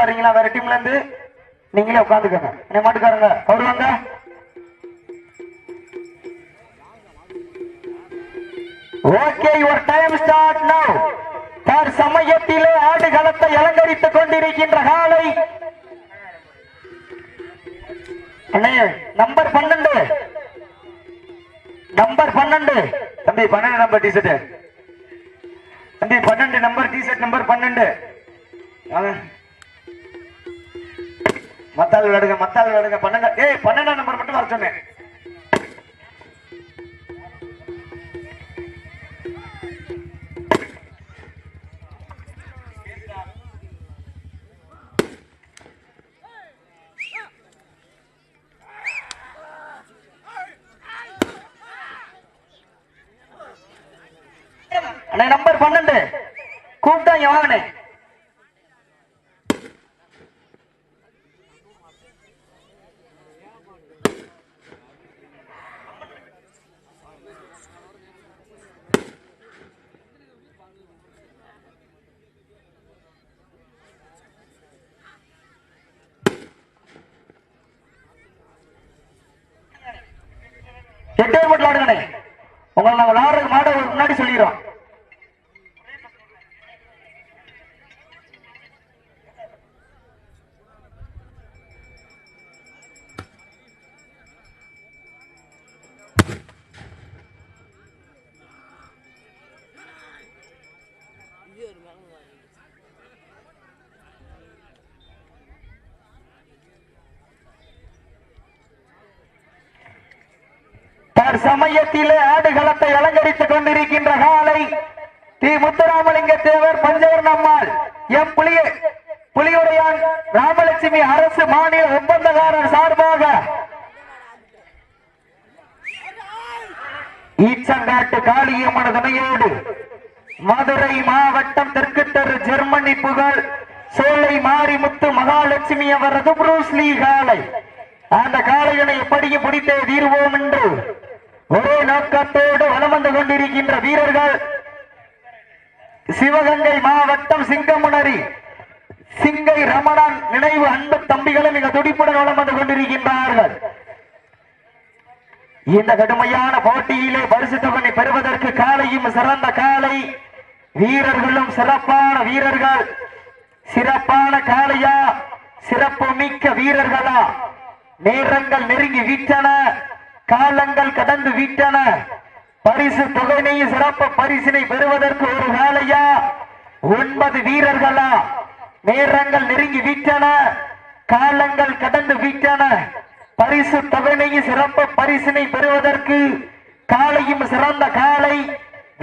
வரீங்களா? வேற டீம்ல இருந்து நீங்களே உட்காந்துக்கோங்க. என்ன மாட்டுக்காரங்க வருவாங்க. ஓகே, யுவர் டைம் ஸ்டார்ட் நவ. சமயத்திலே ஆடுகளத்தை அலங்கரித்துக் கொண்டிருக்கின்ற காலை நம்பர் 12 தம்பி, 12 நம்பர் டிஷர்ட் தம்பி, 12 நம்பர் டிஷர்ட் நம்பர் 12. மத்தாள் விளையாடுங்க 12. 12 நம்பர் மட்டும் வர சொன்னேன். நம்பர் 12 கூப்பிட்டாங்க வாங்கனே. எட்டே மட்டும் ஆடுங்கண்ணே. உங்களை நாங்கள் விளையாடுறது மாட முன்னாடி சொல்லிடுறோம். சமயத்திலே ஆடுகளத்தை அலங்கரித்துக் கொண்டிருக்கின்ற காலை தி முத்துராமலிங்க தேவர் பஞ்சவர் நம்மால் எம் புலியுடையான் ராமலட்சுமி அரசு மாநில ஒப்பந்தக்காரர் சார்பாக ஈச்சங்காட்டு காளியம்மன் துணையோடு மதுரை மாவட்டம் தெற்கு தெரு ஜெர்மனி புகழ் சோலை மாரிமுத்து மகாலட்சுமி அவரது புரூஸ்லி காலை. அந்த காளையனை எப்படியும் பிடித்தே தீர்வோம் என்று ஒரே நோக்கத்தோடு வலம் வந்து கொண்டிருக்கின்ற வீரர்கள் சிவகங்கை மாவட்டம் சிங்கமுனரி சிங்கை ரமணன் நினைவு அன்பு தம்பிகளும் மிக துடிப்புடன் வலம் வந்து கொண்டிருக்கின்றார்கள். இந்த கடுமையான போட்டியிலே பரிசு தொகை பெறுவதற்கு காலையும் சிறந்த காலை, வீரர்களும் சிறப்பான வீரர்கள். சிறப்பான காளையா, சிறப்பு மிக்க வீரர்களா? நேரங்கள் நெருங்கி விட்டன, காலங்கள் கடந்து விட்டன. பரிசு தொகையினை சிறப்பு பரிசினை பெறுவதற்கு ஒரு காளையா, 9 வீரர்களா? நேரங்கள் நெருங்கி விட்டன, காலங்கள் கடந்து விட்டன. பரிசு தொகையினை சிறப்பு பரிசினை பெறுவதற்கு காளையும் சிறந்த காளை,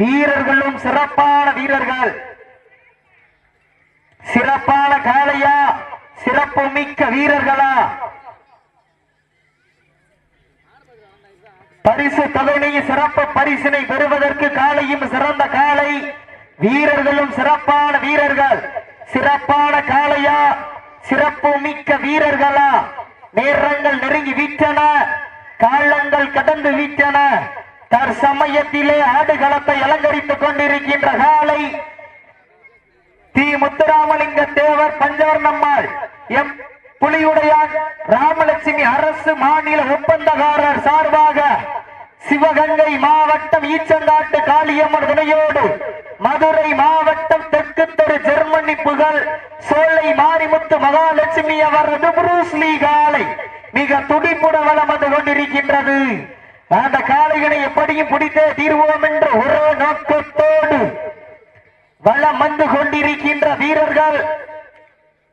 வீரர்களும் சிறப்பான வீரர்கள். சிறப்பான காளையா, சிறப்பு மிக்க வீரர்களா? பரிசு தொகையினை சிறப்பு பரிசினை பெறுவதற்கு காளையும் சிறந்த காளை, வீரர்களும் சிறப்பான வீரர்கள். சிறப்பான காளையா, சிறப்பு மிக்க வீரர்களா? நேரங்கள் நெருங்கி விட்டன, காலங்கள் கடந்து விட்டன. தற்சமயத்திலே ஆடுகளத்தை அலங்கரித்துக் கொண்டிருக்கின்ற காலை தி முத்துராமலிங்க தேவர் பஞ்சவர் நம்மால் எம் புலியுடையான் ராமலட்சுமி அரசு மாநில ஒப்பந்தக்காரர் சார்பாக சிவகங்கை மாவட்டம் ஈச்சங்காட்டு காளியம்மன் துணையோடு மதுரை மாவட்டம் தெற்கு தெரு ஜெர்மனி புகழ் சோலை மாரிமுத்து மகாலட்சுமி அவரது புரூஸ்லி காலை மிக துடிப்புடன் வலம் வந்து கொண்டிருக்கின்றது. அந்த காளைகளை எப்படியும் பிடித்தே தீர்வோம் என்ற ஒரே நோக்கத்தோடு வலம் வந்து கொண்டிருக்கின்ற வீரர்கள்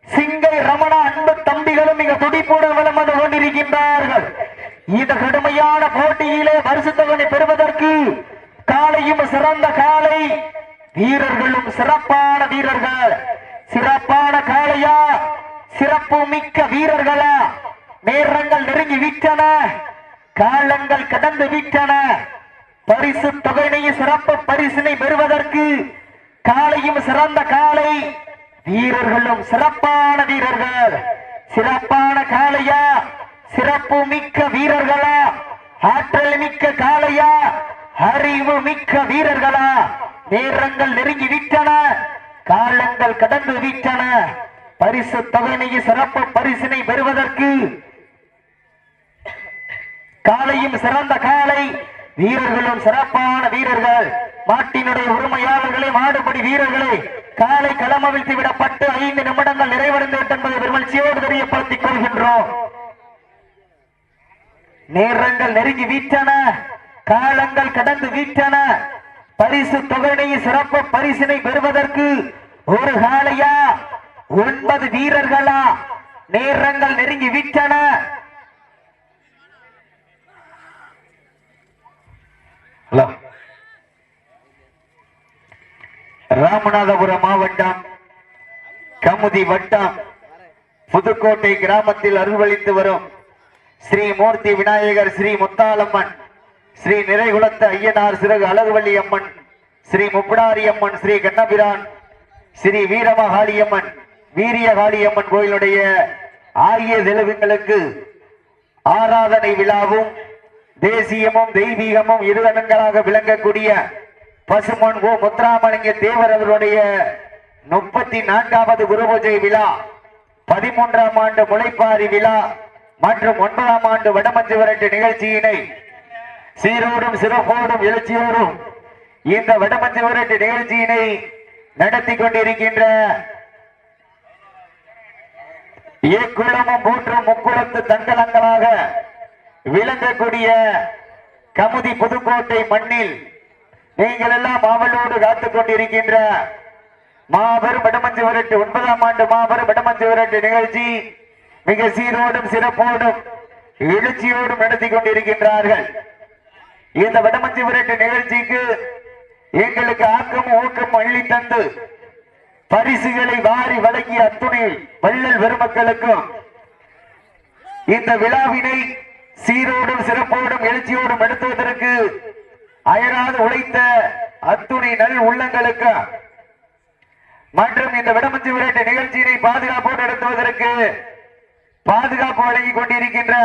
சிங்கை ரமணா அன்பு தம்பிகளும் மிக துடிப்புடன் வலம் வந்து கொண்டிருக்கின்றார்கள். இந்த கடுமையான போட்டியிலே பரிசு தொகை பெறுவதற்கு காளையும் சிறந்த காளை, வீரர்களும் சிறப்பான வீரர்கள். சிறப்பான காளையா, சிறப்பு மிக்க வீரர்களா? நேரங்கள் நெருங்கி விட்டன, காலங்கள் கடந்து விட்டன. பரிசு தொகையினை சிறப்பு பரிசினை பெறுவதற்கு காளையும் சிறந்த காளை, வீரர்களும் சிறப்பான வீரர்கள். சிறப்பான காளையா, சிறப்பு மிக்க வீரர்களா? ஆற்றல் மிக்க காளையா, அறிவு மிக்க வீரர்களா? நேரங்கள் நெருங்கி விட்டன, காலங்கள் கடந்து விட்டன. பரிசு தொகையை சிறப்பு பரிசினை பெறுவதற்கு காலையும் சிறந்த காலை, வீரர்களும் சிறப்பான வீரர்கள், மாட்டினுடைய உரிமையாளர்களே, மாடுபடி வீரர்களே, காலை களமவிழ்த்து விடப்பட்டு 5 நிமிடங்கள் நிறைவடைந்து என்பதை பெருமகிழ்ச்சியோடு தெரியப்படுத்திக் கொள்கின்றோம். நேரங்கள் நெருங்கி வீட்டன, காலங்கள் கடந்து வீட்டன. பரிசு தொகையை சிறப்பு பரிசினை பெறுவதற்கு ஒரு காலையா 9 வீரர்களா? நேரங்கள் நெருங்கி வீட்டன. ராமநாதபுரம் மாவட்டம் கமுதி வட்டம் புதுக்கோட்டை கிராமத்தில் அருள்வளித்து வரும் ஸ்ரீ மூர்த்தி விநாயகர், ஸ்ரீ முத்தாலம்மன், ஸ்ரீ நிறைகுளத்த ஐயனார், சிறகு அழகுவள்ளி அம்மன், ஸ்ரீ முப்படாரி அம்மன், ஸ்ரீ கண்ணபிரான், ஸ்ரீ வீரமகாளியம்மன், வீரியகாளியம்மன் கோயிலுடைய ஆகிய தெய்வங்களுக்கு ஆராதனை விழாவும் தேசியமும் தெய்வீகமும் இருகணங்களாக விளங்கக்கூடிய பசுமன் ஓ முத்துராமலிங்க தேவர் அவர்களுடைய 34வது குருபூஜை விழா, 13ஆம் ஆண்டு முளைப்பாரி விழா மற்றும் 9ஆம் ஆண்டு வடமஞ்சு விரட்டு நிகழ்ச்சியினை சீரோடும் சிறப்போடும் எழுச்சியோடும் இந்த வடமஞ்சு விரட்டு நிகழ்ச்சியினை நடத்தி கொண்டிருக்கின்ற ஏக்குளமும் போற்றும் முக்குளத்து தங்கலங்களாக விளங்கக்கூடிய கமுதி புதுக்கோட்டை மண்ணில் நீங்கள் எல்லாம் ஆவலோடு காத்துக் கொண்டிருக்கின்ற மாபெரும் வடமஞ்சு விரட்டு 9ஆம் ஆண்டு மாபெரும் வடமஞ்சு விரட்டு நிகழ்ச்சி மிக சீரோடும் சிறப்போடும் எழுச்சியோடும் நடத்தி கொண்டிருக்கின்றார்கள். இந்த வடமஞ்சு விரட்டு நிகழ்ச்சிக்கு எங்களுக்கு ஆக்கம் ஊக்கம் அள்ளி தந்து பரிசுகளை வாரி வழங்கிய அத்துணை வள்ளல் பெருமக்களுக்கும் இந்த விழாவினை சீரோடும் சிறப்போடும் எழுச்சியோடும் நடத்துவதற்கு அயராது உழைத்த அத்துணை நல் உள்ளங்களுக்கு மற்றும் இந்த வடமஞ்சு விரட்டு நிகழ்ச்சியினை பாதுகாப்போடு நடத்துவதற்கு பாதுகாப்பு வழங்கிக் கொண்டிருக்கின்ற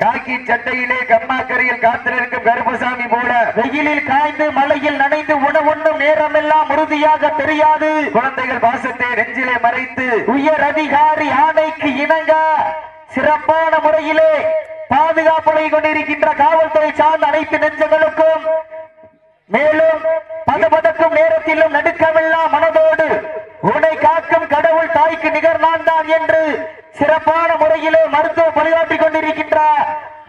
காக்கி சட்டையிலே கம்மாக்கரையில் காத்திருக்கும் கருப்பசாமி போல வெயிலில் காய்ந்து மலையில் நனைந்து உணவுண்ணும் நேரமெல்லாம் உறுதியாக தெரியாது. குழந்தைகள் பாசத்தை நெஞ்சிலே மறைத்து உயர் அதிகாரி ஆணைக்கு இணங்க சிறப்பான முறையிலே பாதுகாப்பு வழங்கிக் கொண்டிருக்கின்ற காவல்துறை சார்ந்த அனைத்து நெஞ்சங்களுக்கும் மேலும் பதபதக்கும் நேரத்திலும் நடுக்கமெல்லாம் மனதோடு உன்னை காக்கும் கடவுள் தாய்க்கு நிகர் நான் தான் என்று சிறப்பான முறையிலே மருத்துவ பணியாற்றிக் கொண்டிருக்கின்ற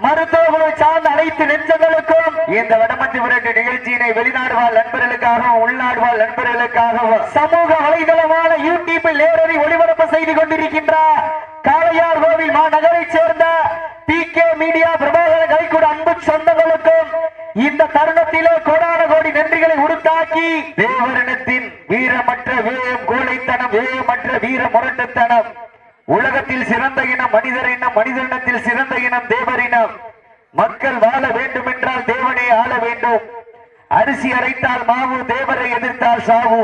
மருத்துவ சார்ந்த அனைத்து நெஞ்சங்களுக்கும் இந்த வடமஞ்சு விரட்டு நிகழ்ச்சியினை வெளிநாடு வாழ் நண்பர்களுக்காகவும் உள்நாடு வாழ் நண்பர்களுக்காகவும் சமூக வலைதளமான யூடியூபில் நேரடி ஒளிபரப்பு செய்து கொண்டிருக்கின்ற காளையார் கோவில் மாநகரை சேர்ந்த PK மீடியா பிரபாகர கைகூட அன்பு சொந்தங்களுக்கும் இந்த தருணத்திலே கோடான கோடி நன்றிகளை உருத்தாக்கி தேவரினத்தின் வீரமற்ற வேகம் கோழைத்தனம், வேகமற்ற வீர முரட்டுத்தனம், உலகத்தில் சிறந்த இனம் மனிதர் இனம், மனிதனத்தில் சிறந்த இனம் தேவரினம். மக்கள் வாழ வேண்டும் என்றால் தேவனே ஆள வேண்டும். அரிசி அரைத்தால் மாவு, தேவரை எதிர்த்தால் சாவு.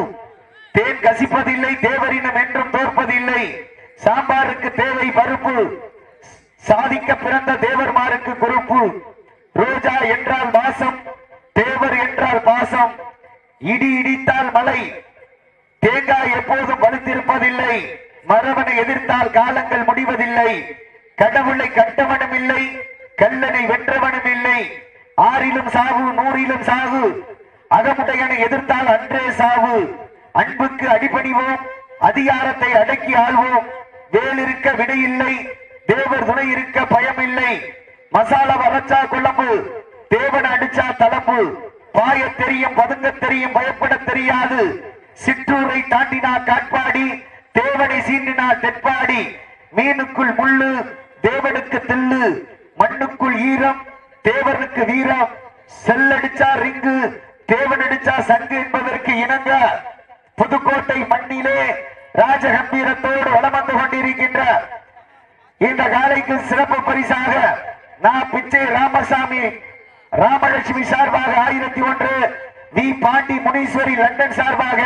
தேன் கசிப்பதில்லை, தேவரினம் என்றும் தோற்பதில்லை. சாம்பாருக்கு தேவை பருப்பு, சாதிக்க பிறந்த தேவர்மாருக்கு குறிப்பு. ரோஜா என்றால் வாசம், தேவர் என்றால் பாசம். இடி இடித்தால் மழை, தேங்காய் எப்போதும் வலுத்திருப்பதில்லை. மரவனை எதிர்த்தால் காலங்கள் முடிவதில்லை. கடவுளை கண்டவனும் இல்லை, கல்லனை வென்றவனும் இல்லை. ஆறிலும் சாவு, நூறிலும் சாவு. அகமுடையனை எதிர்த்தால் அன்றே சாவு. அன்புக்கு அடிபணிவோம், அதிகாரத்தை அடக்கி ஆள்வோம். வேல் இருக்க வினை இல்லை, தேவர் துணை இருக்க பயம் இல்லை. மசாலா வரைச்சா குழம்பு, தேவன் அடிச்சா தளம்பு. பாய தெரியும், பதுங்க தெரியும், பயப்பட தெரியாது. சிற்றூரை தாண்டினா காட்பாடி, தேவனை சீண்டினா தெற்பாடி. மீனுக்குள் முள்ளு, தேவனுக்கு தில்லு. மண்ணுக்குள் ஈரம், தேவனுக்கு வீரம். செல்லடிச்சா ரிங்கு, தேவன் அடிச்சா சங்கு என்பதற்கு இணங்க புதுக்கோட்டை மண்ணிலே ராஜகம்பீரத்தோடு வலம் வந்து கொண்டிருக்கின்ற இந்த காலைக்கு சிறப்பு பரிசாக நான் பிச்சை ராமசாமி ராமலட்சுமி சார்பாக 1001, வி பாண்டி முனீஸ்வரி லண்டன் சார்பாக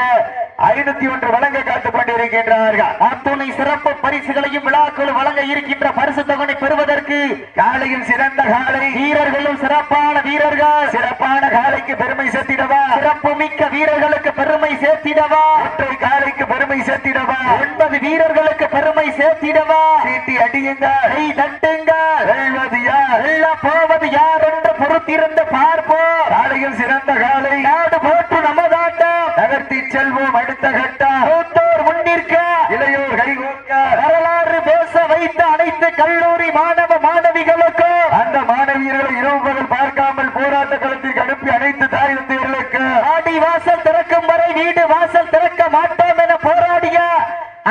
501 வழங்க காத்துக் கொண்டிருக்கின்றார்கள். அத்துணை சிறப்பு பரிசுகளையும் விழாக்கள் வழங்க இருக்கின்ற பரிசு தொகை பெறுவதற்கு காலையில் சிறந்த காலை வீரர்களும் சிறப்பான வீரர்கள் சிறப்பான காலைக்கு பெருமை சேர்த்திடவா, சிறப்பு மிக்க வீரர்களுக்கு பெருமை சேர்த்திடவா, ஒற்றை காலைக்கு பெருமை சேர்த்திடவா, 9 வீரர்களுக்கு பெருமை சேர்த்திடவா, சீட்டி அடியுங்கள், கை தட்டுங்கள், வெல்வது யார் வெல்ல போவது யார் என்று பொறுத்திருந்து பார்ப்போம். காலையில் சிறந்த காலை நாடு போற்று நமதாட்டம் நகர்த்தி செல்வோம். அடுத்த கட்டம் மூத்தோர் முன்னிற்க இளையோர் கைகோக்க வரலாறு பேச வைத்த அனைத்து கல்லூரி மாணவ மாணவிகளுக்கும் அந்த மாணவியர்களை இரவு பகல் பார்க்காமல் போராட்ட களத்திற்கு அனுப்பி அனைத்து தாய் தந்தையர்களுக்கு ஆடி வாசல் திறக்கும் வரை வீடு வாசல் திறக்க மாட்டோம் என போராடிய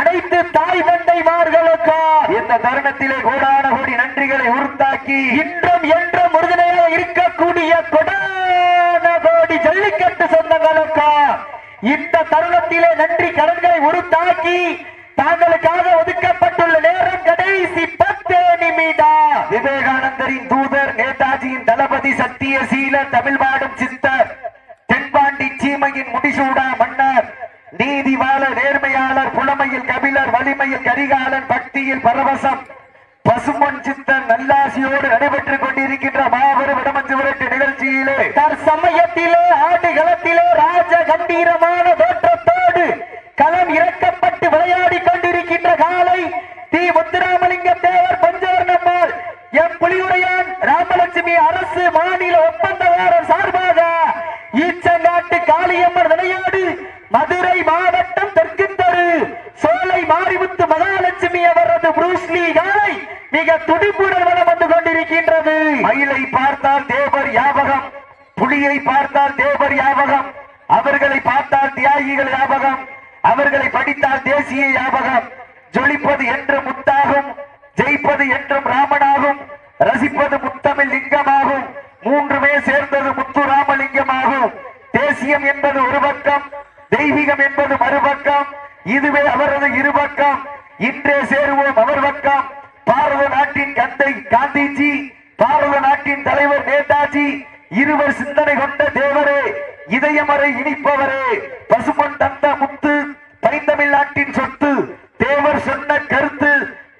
அனைத்து தாய் தந்தைமார்களுக்கும் இந்த தருணத்திலே கோடான கோடி நன்றிகளை உறுத்தாக்கி இன்றும் என்றும் உறுதுணையாக இருக்கக்கூடிய கொடான கோடி ஜல்லிக்கட்டு சொந்தங்களுக்கும் இந்த தருணத்திலே நன்றி கடன்களை உறுத்தாக்கி தாங்களுக்காக ஒதுக்கப்பட்டுள்ள நேரம் கடைசி 10 நிமிடம். விவேகானந்தரின் தூதர், நேதாஜியின் தளபதி, சத்தியசீல தமிழ் பாடும் சித்தர், தென்பாண்டி சீமையின் முடிசூடா மன்னர், நீதிவாள நேர்மையாளர், புலமையில் கபிலர், வலிமையில் கரிகாலன், பக்தியில் பரவசம், பசுமொன் சித்தன் நல்லாசியோடு நடைபெற்றுக் கொண்டிருக்கின்ற மாபெரும் இடமஞ்சு விரட்டு நிகழ்ச்சியிலே தற்சமயத்திலே ஆடுகளத்திலே ராஜ கம்பீரமான தோற்றத்தோடு களம் இறக்கப்பட்டு விளையாடி கொண்டிருக்கின்ற காலை தி முத்துராமலிங்க தேவர் பஞ்சவர்ணம்மாள் எம் புலியுரையான் ராமலட்சுமி அரசு மாநில ஒப்பந்ததாரர் சார்பாக ஈச்சங்காட்டு காளியம்மன் விளையாடு மதுரை மாவட்டம் தெற்கு தெரு சோலை மாரிமுத்து மகாலட்சுமி அவரது புரூஸ்லி காலை மிக துடிப்புடன் வளம் வந்து கொண்டிருக்கின்றது. மயிலை பார்த்தால் தேவர் யாபகம், புலியை பார்த்தால் தேவர் யாபகம், அவர்களை பார்த்தால் தியாகிகள் யாபகம், அவர்களை படித்தால் தேசிய யாபகம். ஜொலிப்பது என்று முத்தாகும், ஜெயிப்பது என்றும் ராமனாகும், ரசிப்பது முத்தமிழ் லிங்கமாகும், மூன்றுமே சேர்ந்தது முத்து ராமலிங்கமாகும். தேசியம் என்பது ஒரு பக்கம், தெய்வீகம் என்பது மறுபக்கம், இதுவே அவரது இருபக்கம். இன்றே சேருவோம் அவர் பக்கம். பாரத நாட்டின் தந்தை காந்திஜி, பாரத நாட்டின் தலைவர் நேதாஜி, இருவர் சிந்தனை கொண்ட தேவரே, இதயமறை இனிப்பவரே, பசுமன் தந்த முத்து, பைந்தமிழ் நாட்டின் சொத்து, தேவர் சொன்ன கருத்து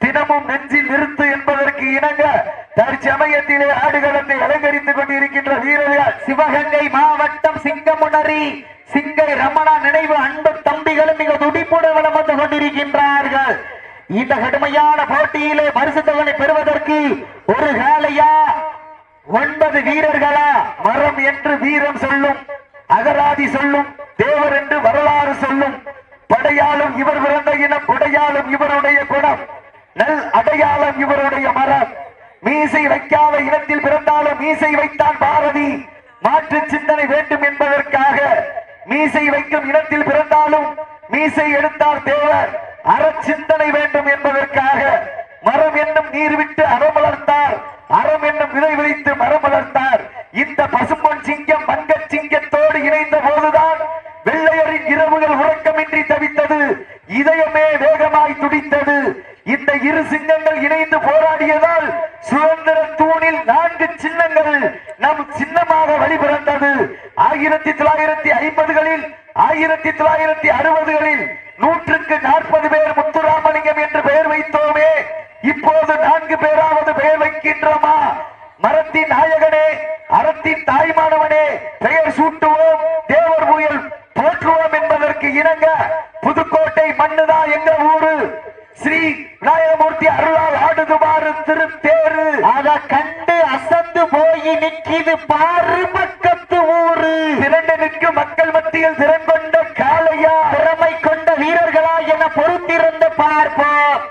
தினமும் நெஞ்சில் நிறுத்து என்பதற்கு இணங்க தற்சமயத்திலே ஆடுகளத்தை அலங்கரித்துக் கொண்டிருக்கின்ற வீரர்கள் சிவகங்கை மாவட்டம் சிங்கமுனரி சிங்கை ரமணா நினைவு அன்பு தம்பிகளும் மிக துடிப்புடன் வளம் வந்து கொண்டிருக்கின்றார்கள். இந்த கடுமையான போட்டியிலே பரிசு தொகை பெறுவதற்கு ஒரு காலையா 9 வீரர்களா? மரம் என்று வீரம் சொல்லும், அகராதி சொல்லும், தேவர் என்று வரலாறு சொல்லும். படையாலும் இவர் பிறந்த இனம், கொடையாலும் இவருடைய குணம், நல் அடையாளம் இவருடைய மரம். மீசை வைக்காத இனத்தில் பிறந்தாலும் மீசை வைத்தான் பாரதி. மாற்று சிந்தனை வேண்டும் என்பதற்காக மீசை வைக்கும் இனத்தில் பிறந்தாலும் மீசை எடுத்தார் தேவர். அறச்சிந்தனை வேண்டும் என்பதற்காக மரம் என்னும் நீர் விட்டு அறம் வளர்த்தார், அறம் என்னும் விதை விளைத்து மரம் வளர்த்தார். இந்த பசும்பொன் சிங்கம் மங்க சிங்கத்தோடு இணைந்த போதுதான் வெள்ளையரின் இரவுகள் உறக்கமின்றி தவித்தது, இதயமே வேகமாய் துடித்தது. இந்த இரு சிங்கங்கள் இணைந்து போராடியதால் சுதந்திர தூணில் 4 சின்னங்கள் நம் சின்னமாக வழிபிறந்தது. 1950களில் 1960களில் 140 பேர் முத்துராமலிங்கம் என்று பெயர் வைத்தோமே, இப்போது 4 பேராவது பெயர் வைக்கின்றோமா? மரத்தின் நாயகனே, அறத்தின் தாய்மானவனே, பெயர் சூட்டுவோம், தேவர் புயல் போற்றுவோம் என்பதற்கு இணங்க புதுக்கோட்டை மண்ணுதா எங்க ஊரு. ஸ்ரீ விநாயகமூர்த்தி அருளால் ஆடுதுமாறு திருத்தேரு அத கண்டு அசந்து போய் நிக்கிது பாரு பக்கத்து ஊரு. திரண்டு நிற்கும் மக்கள் மத்தியில் திறன் கொண்ட காளையா, திறமை கொண்ட வீரர்களா என பொறுத்திருந்து பார்ப்போம்.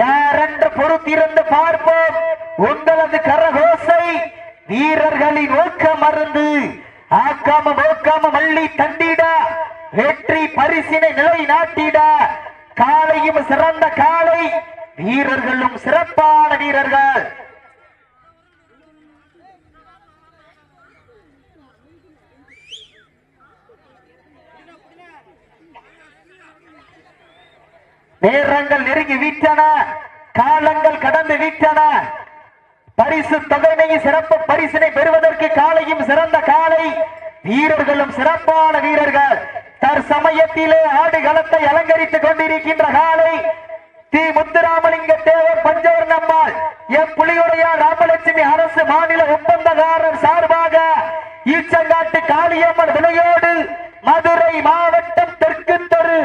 யாரென்று பொறுத்திருந்து பார்ப்போம். உங்களது கரகோசை வீரர்களின் ஊக்க மருந்து ஆக்காம நோக்காம மல்லி தண்டிட வெற்றி பரிசினை நிலை நாட்டிட. காலையும் சிறந்த காலை, வீரர்களும் சிறப்பான வீரர்கள். நேரங்கள் நெருங்கி விட்டன, காலங்கள் கடந்து விட்டன. பரிசு தொகையை சிறப்பு பரிசினை பெறுவதற்கு காலையும் சிறந்த காலை, வீரர்களும் சிறப்பான வீரர்கள். தற்சமயத்திலே ஆடுகளத்தை அலங்கரித்துக் கொண்டிருக்கின்ற காலை தி முத்துராமலிங்க தேவர் பஞ்சவர் நம்மால் எம் புலியுடையார் ராமலட்சுமி அரசு மாநில ஒப்பந்ததாரர் சார்பாக ஈச்சங்காட்டு காளியம்மன் விலையோடு மதுரை மாவட்டம் தெற்கு தெரு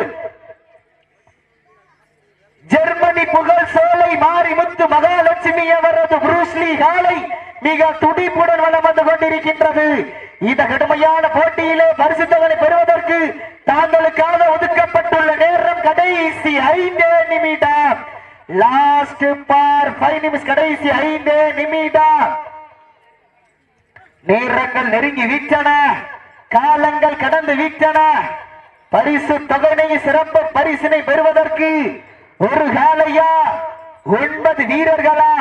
ஜெர்மனி புகழ் சோலை மாரிமுத்து மகாலட்சுமி அவரது புரூஸ்லி காலை மிக துடிப்புடன் வளம் வந்து கொண்டிருக்கின்றது. இந்த கடுமையான போட்டியிலே பரிசுத்தவனை பெறுவதற்கு தாங்களுக்காக ஒதுக்கப்பட்டுள்ள நேரம் கடைசி 5 நிமிடம். லாஸ்ட் பார் 5 நிமிஷம், கடைசி 5 நிமிடம். நேரங்கள் நெருங்கி விட்டன, காலங்கள் கடந்து விட்டன. பரிசு தொகையை சிறப்பு பரிசினை பெறுவதற்கு ஒரு காலையா 9 வீரர்களா?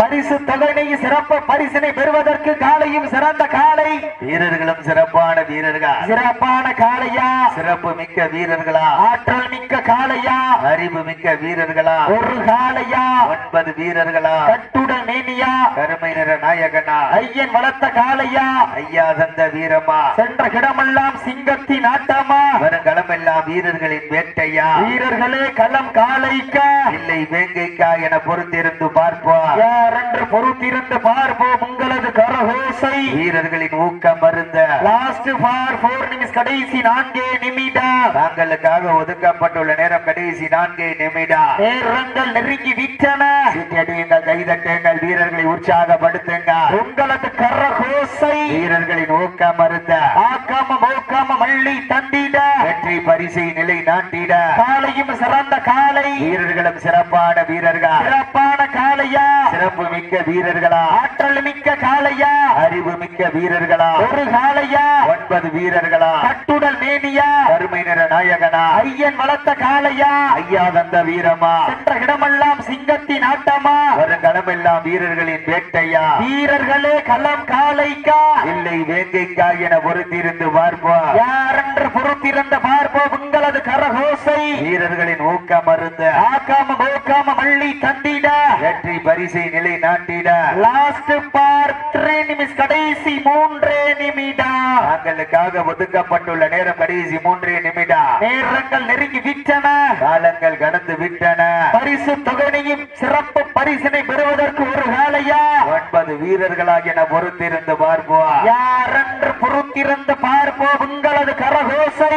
பரிசு தொகையை சிறப்பு பரிசினை பெறுவதற்கு காலையும் சிறந்த காலை, வீரர்களும் சிறப்பான வீரர்கள், சிறப்பான காளையா, சிறப்பு மிக்க வீரர்களா, ஆற்றல் மிக்க காளையா, அறிவு மிக்க வீரர்களா, ஒரு காளையா, 9 வீரர்களா, கட்டுடல் மேனியா, கருமை நிற நாயகனா, ஐயன் வளர்த்த காளையா, ஐயா தந்த வீரமா, சென்ற கிடமெல்லாம் சிங்கத்தின் ஆட்டமா, வருங்களமெல்லாம் வீரர்களின் வேட்டையா, வீரர்களே களம் காளைக்கா இல்லை வேங்கைக்கா என பொறுத்திருந்து பார்ப்போம். யாரென்று பொறுத்திருந்து பார்ப்போம் உங்களது கரகோசை. வீரர்களின் ஊக்கம் மருந்த லாஸ்ட் ஃபார் 4 நிமிஷம், கடைசி 4 நிமிடம். தாங்களுக்காக ஒதுக்கப்பட்டுள்ள நேரம் கடைசி 4 நிமிடம். நேரங்கள் நெருங்கி விட்டன. சீட்டடியுங்கள், கைதட்டுங்கள், வீரர்களை உற்சாகப்படுத்துங்க. உங்களது கரகோசை வீரர்களின் ஊக்கம் மருந்த ஆக்காம மோக்காம மள்ளி தந்திட வெற்றி பரிசை நிலை நாட்டிட காலையும் சிறந்த காலை, வீரர்களும் சிறப்பான வீரர்கள், சிறப்பான காளையா, சிறப்பு மிக்க வீரர்களா, ஆற்றல் மிக்க காளையா, அறிவு மிக்க வீரர்களா, ஒரு காளையா, 9 வீரர்களா, கட்டுடல் மேனியா, கருமை நிற நாயகனா, ஐயன் வளர்த்த காளையா, ஐயா தந்த வீரமா, சென்ற இடமெல்லாம் சிங்கத்தின் ஆட்டமா, வருங்களமெல்லாம் வீரர்களின் வேட்டையா, வீரர்களே களம் காளைக்கா இல்லை வேங்கைக்கா என பொறுத்திருந்து பார்ப்போம். யாரென்று பொறுத்திருந்த பார்ப்போம் உங்களது கரகோசை. வீரர்களின் ஊக்கம் மருந்த ஆக்காம மோக்காம மள்ளி தந்திட வெற்றி பரிசை நிலை நாட்டிட லாஸ்ட் பார் 3 நிமிஷம், கடைசி 3 நிமிடம். தாங்களுக்காக ஒதுக்கப்பட்டுள்ள நேரம் கடைசி 3 நிமிடம். நேரங்கள் நெருங்கி விட்டன, காலங்கள் கடந்து விட்டன. பரிசு தொகையையும் சிறப்பு பரிசினை பெறுவதற்கு ஒரு காளையா 9 வீரர்களாக என பொறுத்திருந்து பார்ப்போம். யாரென்று பொறுத்திருந்து பார்ப்போம் உங்களது கரகோசை.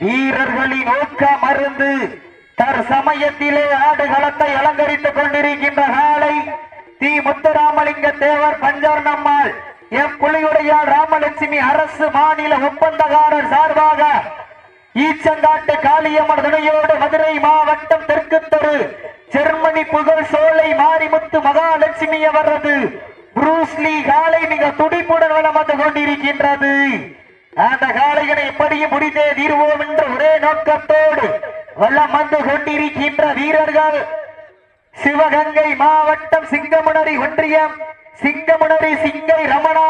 வீரர்களின் ஊக்க மருந்து தற்சமயத்திலே ஆடுகளத்தை அலங்கரித்துக் கொண்டிருக்கின்ற காலை தி முத்துராமலிங்க தேவர் பஞ்சவர் நம்மால் எம் புலியுடையார் ராமலட்சுமி அரசு மாநில ஒப்பந்தக்காரர் சார்பாக ஈச்சங்காட்டு காளியம்மன் துணையோடு மதுரை மாவட்டம் தெற்கு தெரு ஜெர்மனி புகழ் சோலை மாரிமுத்து மகாலட்சுமி அவரது புரூஸ்லி காலை மிக துடிப்புடன் வளம் வந்து கொண்டிருக்கின்றது. அந்த காளைகளை எப்படியும் முடித்தே தீர்வோம் என்ற ஒரே நோக்கத்தோடு வளம் வந்து கொண்டிருக்கின்ற வீரர்கள் சிவகங்கை மாவட்டம் சிங்கமுனரி ஒன்றியம் சிங்கமுனரி சிங்கை ரமணா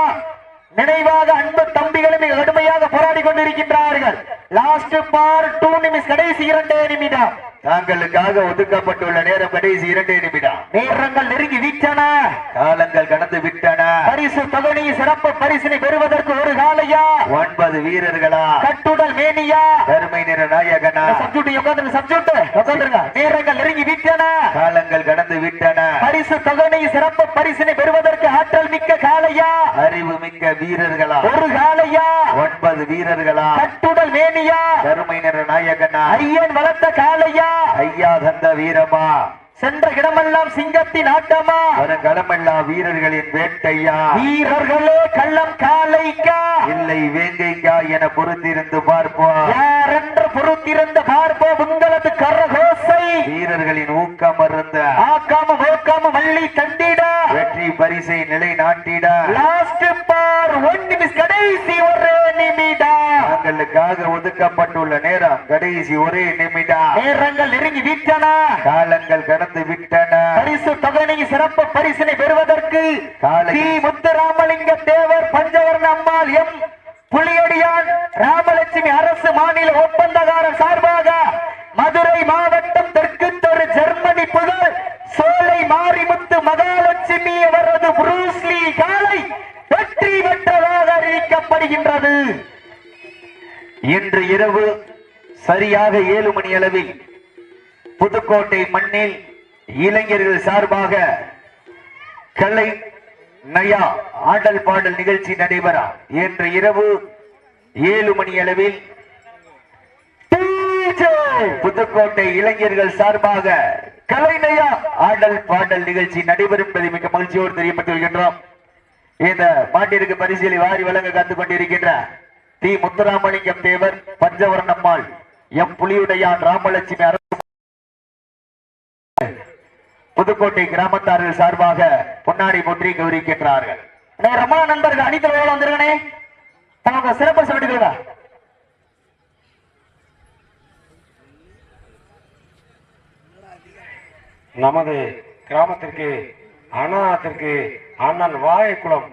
நினைவாக அன்பு தம்பிகளும் மிக கடுமையாக போராடி கொண்டிருக்கின்றார்கள். லாஸ்ட் பார் 2 நிமிஷம், கடைசி 2 நிமிடம். தாங்களுக்காக ஒதுக்கப்பட்டுள்ள நேரம் கடைசி 2 நிமிடம். நேரங்கள் நெருங்கி விட்டன, காலங்கள் கடந்து விட்டன. பரிசு தொகை சிறப்பு பரிசினை பெறுவதற்கு ஒரு காளையா 9 வீரர்களா, கட்டுடல் மேனியா, கருமை நிற நாயகனா, நேரங்கள் நெருங்கி விட்டன, காலங்கள் கடந்து விட்டன. பரிசு தொகை சிறப்பு பரிசினை பெறுவதற்கு ஆற்றல் மிக்க காளையா, அறிவு மிக்க வீரர்களா, ஒரு காளையா 9 வீரர்களா, கட்டுடல் மேனியா, கருமை நிற நாயகனா, ஐயன் வளர்த்த காளையா, ஐயா தந்த வீரமா, சென்ற இடமெல்லாம் சிங்கத்தின் ஆட்டமா, வருங்களமெல்லாம் வீரர்களின் வேட்டையா, வீரர்களே கள்ளம் காளைக்கா இல்லை வேங்கைக்கா என பொறுத்திருந்து பார்ப்போம். யாரென்று பொறுத்திருந்து பார்ப்போம் உங்களது கரகோசை. வீரர்களின் ஊக்கம் மருந்த ஆக்காம மோக்காம மள்ளி தந்திட வெற்றி பரிசை நிலை நாட்டிட லாஸ்ட் பார் 1 நிமிஷம், கடைசி 1 நிமிடம். தங்களுக்காக ஒதுக்கப்பட்டுள்ள நேரம் கடைசி 1 நிமிடம். நேரங்கள் நெருங்கி விட்டன, காலங்கள் கடந்து விட்டன. பரிசு தொகை சிறப்பு பரிசினை பெறுவதற்கு காலை தி முத்துராமலிங்க தேவர் பஞ்சவர் நம்மால் எம் புலியடியான் ராமலட்சுமி அரசு மாநில ஒப்பந்தக்காரர் சார்பாக மதுரை மாவட்டம் தெற்கு தெரு ஜெர்மனி புகழ் சோலை மாரிமுத்து மகாலட்சுமி அவரது புரூஸ்லி காலை வெற்றி பெற்றதாக அறிவிக்கப்பட்ட சரியாக 7 மணி அளவில் புதுக்கோட்டை மண்ணில் இளைஞர்கள் சார்பாக கலை நயா ஆடல் பாடல் நிகழ்ச்சி நடைபெறா இன்று இரவு 7 மணி அளவில் புதுக்கோட்டை இளைஞர்கள் சார்பாக கலைநயா ஆடல் பாடல் நிகழ்ச்சி நடைபெறும் என்பதை மிக மகிழ்ச்சியோடு தெரியப்பட்டு வருகின்றோம். இந்த பாட்டிற்கு பரிசீலனை வாரி வழங்க காத்துக் கொண்டிருக்கின்ற தி முத்துராமலிங்கம் தேவர், பஞ்சவர்ணம்மாள், எம் புலியுடையான், ராமலட்சுமி அரசு புதுக்கோட்டை கிராமத்தார்கள் சார்பாக பொன்னாடி போற்றி கௌரிக்கின்றார்கள். ரமணா நண்பர்கள் அணித்தலைவர்கள் வந்துருங்கனே, தமக்கு சிறப்பு சொல்லிட்டு நமது கிராமத்திற்கு அண்ணாத்திற்கு அண்ணன் வாழைக்குளம்